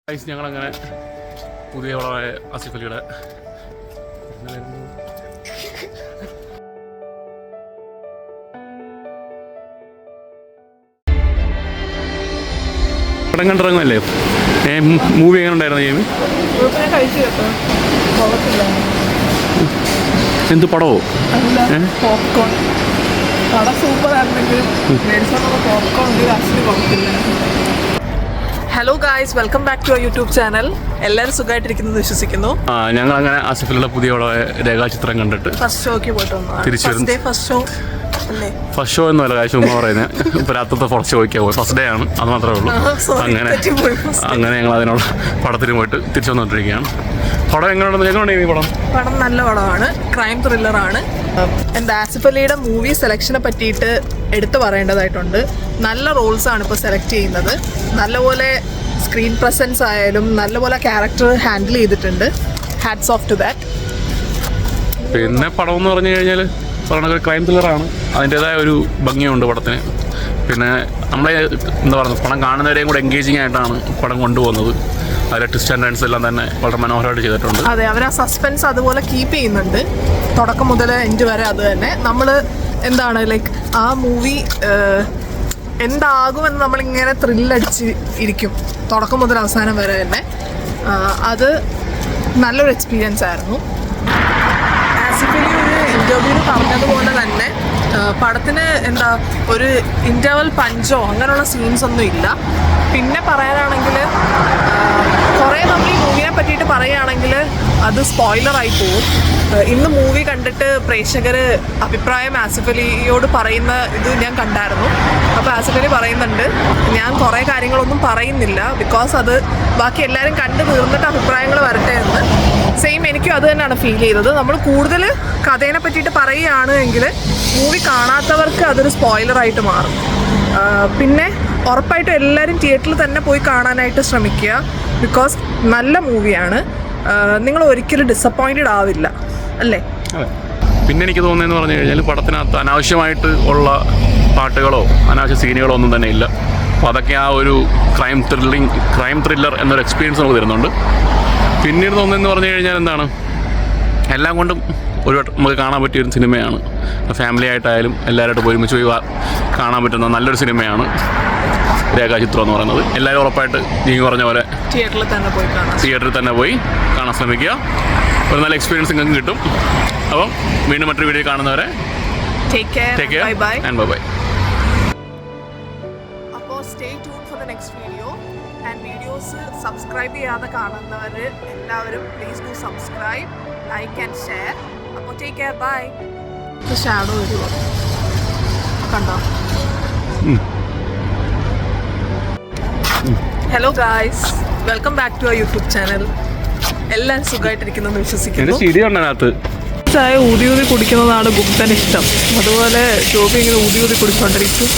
ഞങ്ങളങ്ങനെ പുതിയ വളമായ ആസിഫ് അലിയുടെ പടം കണ്ടിറങ്ങുമല്ലേ? മൂവി എങ്ങനെ ഉണ്ടായിരുന്നു ജെയിമി? എന്ത് പടവോ? Hello guys, welcome back to YouTube channel. എല്ലാവരും സുഖമായിട്ടിരിക്കുന്നത് വിശ്വസിക്കുന്നു. ഞങ്ങൾ അങ്ങനെ ആസിഫിലുള്ള പുതിയ രേഖാചിത്രം കണ്ടിട്ട് ഫസ്റ്റ് ഷോക്ക് പോയിട്ട് തിരിച്ചു വരുന്നു. ഫസ്റ്റ് ഷോ എന്നല്ല കാശ് ഉമ്മ പറയുന്നത്. ഇപ്പോൾ രാത്രിത്തെ ഫസ്റ്റ് ഷോയ്ക്കാണ് പോയി. ഫസ്റ്റ് ഡേ ആണ്, അത് മാത്രമേ ഉള്ളൂ. അങ്ങനെ ഞങ്ങൾ അതിനുള്ള പടത്തിന് പോയിട്ട് തിരിച്ചു വന്നുകൊണ്ടിരിക്കുകയാണ്. പടം എങ്ങനെയുണ്ട് ഈ പടം? പടം നല്ല പടമാണ്, ക്രൈം ത്രില്ലറാണ്. എൻ്റെ ആസിഫ് അലിയുടെ മൂവി സെലക്ഷനെ പറ്റിയിട്ട് എടുത്തു പറയേണ്ടതായിട്ടുണ്ട്. നല്ല റോൾസാണ് ഇപ്പോൾ സെലക്ട് ചെയ്യുന്നത്. നല്ലപോലെ സ്ക്രീൻ പ്രസൻസ് ആയാലും നല്ലപോലെ ക്യാരക്ടർ ഹാൻഡിൽ ചെയ്തിട്ടുണ്ട്. Hats of two that. പിന്നെ പടം എന്ന് പറഞ്ഞു കഴിഞ്ഞാൽ പറയണ ക്രൈം ത്രില്ലറാണ്. അതിൻ്റേതായ ഒരു ഭംഗിയുണ്ട് പടത്തിന്. പിന്നെ നമ്മളെ എന്താ പറയുക, പടം കാണുന്നവരെയും കൂടെ എൻഗേജിങ് ആയിട്ടാണ് പടം കൊണ്ടുപോകുന്നത്. അതിലെ ട്വിസ്റ്റ് ആൻഡ് ടേൺസ് എല്ലാം തന്നെ വളരെ മനോഹരമായിട്ട് ചെയ്തിട്ടുണ്ട്. അതെ, അവർ ആ സസ്പെൻസ് അതുപോലെ കീപ്പ് ചെയ്യുന്നുണ്ട്, തുടക്കം മുതൽ എൻഡ് വരെ. അത് തന്നെ നമ്മൾ എന്താണ് ലൈക്ക് ആ മൂവി എന്താകുമെന്ന് നമ്മളിങ്ങനെ ത്രില്ലടിച്ച് ഇരിക്കും തുടക്കം മുതൽ അവസാനം വരെ തന്നെ. അത് നല്ലൊരു എക്സ്പീരിയൻസ് ആയിരുന്നു. ആസിഫ് അലി ഒരു ഇൻ്റർവ്യൂവിൽ പറഞ്ഞതുപോലെ തന്നെ പടത്തിന് ഒരു ഇൻ്റർവൽ പഞ്ചോ അങ്ങനെയുള്ള സീൻസ് ഒന്നും ഇല്ല. പിന്നെ പറയാനാണെങ്കിൽ കുറേ നമ്മൾ ഈ മൂവിനെ പറ്റിയിട്ട് പറയുകയാണെങ്കിൽ അത് സ്പോയിലറായി പോവും. ഇന്ന് മൂവി കണ്ടിട്ട് പ്രേക്ഷകർ അഭിപ്രായം ആസിഫ് അലിയോട് പറയുന്ന ഇത് ഞാൻ കണ്ടായിരുന്നു. അപ്പോൾ ആസിഫ് അലി പറയുന്നുണ്ട്, ഞാൻ കുറേ കാര്യങ്ങളൊന്നും പറയുന്നില്ല, ബിക്കോസ് അത് ബാക്കി എല്ലാവരും കണ്ട് തീർന്നിട്ട് അഭിപ്രായങ്ങൾ വരട്ടെ എന്ന്. സെയിം എനിക്കും അത് തന്നെയാണ് ഫീൽ ചെയ്തത്. നമ്മൾ കൂടുതൽ കഥേനെ പറ്റിയിട്ട് പറയുകയാണ് എങ്കിൽ മൂവി കാണാത്തവർക്ക് അതൊരു സ്പോയിലറായിട്ട് മാറും. പിന്നെ ഉറപ്പായിട്ടും എല്ലാവരും തിയേറ്ററിൽ തന്നെ പോയി കാണാനായിട്ട് ശ്രമിക്കുക, ബിക്കോസ് നല്ല മൂവിയാണ്. നിങ്ങൾ ഒരിക്കലും ഡിസപ്പോയിൻറ്റഡ് ആവില്ല, അല്ലേ? പിന്നെ എനിക്ക് തോന്നുന്നതെന്ന് പറഞ്ഞു കഴിഞ്ഞാൽ പടത്തിനകത്ത് അനാവശ്യമായിട്ട് ഉള്ള പാട്ടുകളോ അനാവശ്യ സീനുകളോ ഒന്നും തന്നെ ഇല്ല. അപ്പോൾ അതൊക്കെ ആ ഒരു ക്രൈം ത്രില്ലർ എന്നൊരു എക്സ്പീരിയൻസ് നമുക്ക് തരുന്നുണ്ട്. പിന്നീട് തോന്നുന്നതെന്ന് പറഞ്ഞു കഴിഞ്ഞാൽ എന്താണ്, എല്ലാം കൊണ്ടും നമുക്ക് കാണാൻ പറ്റിയൊരു സിനിമയാണ്. ഫാമിലി ആയിട്ടായാലും എല്ലാവരുമായിട്ട് ഒരുമിച്ച് പോയി കാണാൻ പറ്റുന്ന നല്ലൊരു സിനിമയാണ് രേഖാചിത്രം എന്ന് പറയുന്നത്. എല്ലാവരും ഉറപ്പായിട്ട് നീ പറഞ്ഞ പോലെ തിയേറ്ററിൽ തന്നെ പോയി കാണാൻ ശ്രമിക്കുക. ഒരു നല്ല എക്സ്പീരിയൻസ് നിങ്ങൾക്ക് കിട്ടും. അപ്പം വീണ്ടും മറ്റൊരു വീഡിയോ കാണുന്നവരെ take care, bye and bye. അപ്പോൾ stay tune for the next video. And videos subscribe ചെയ്യാതെ കാണുന്നവർ എല്ലാവരും please do subscribe, like and share. അപ്പോൾ ടേക്ക് കെയർ, ബൈ. ഷാഡോ വരുമോ കണ്ടോ? Hello guys, welcome back to YouTube channel. എല്ലാം സുഖമായിട്ടിരിക്കുന്നെന്ന് വിശ്വസിക്കുന്നു. ചായ ഊതി കുടിക്കുന്നതാണ് ഗുപ്തന് ഇഷ്ടം. അതുപോലെ ജോബി ഇങ്ങനെ ഊതി കുടിച്ചുകൊണ്ടിരിക്കും.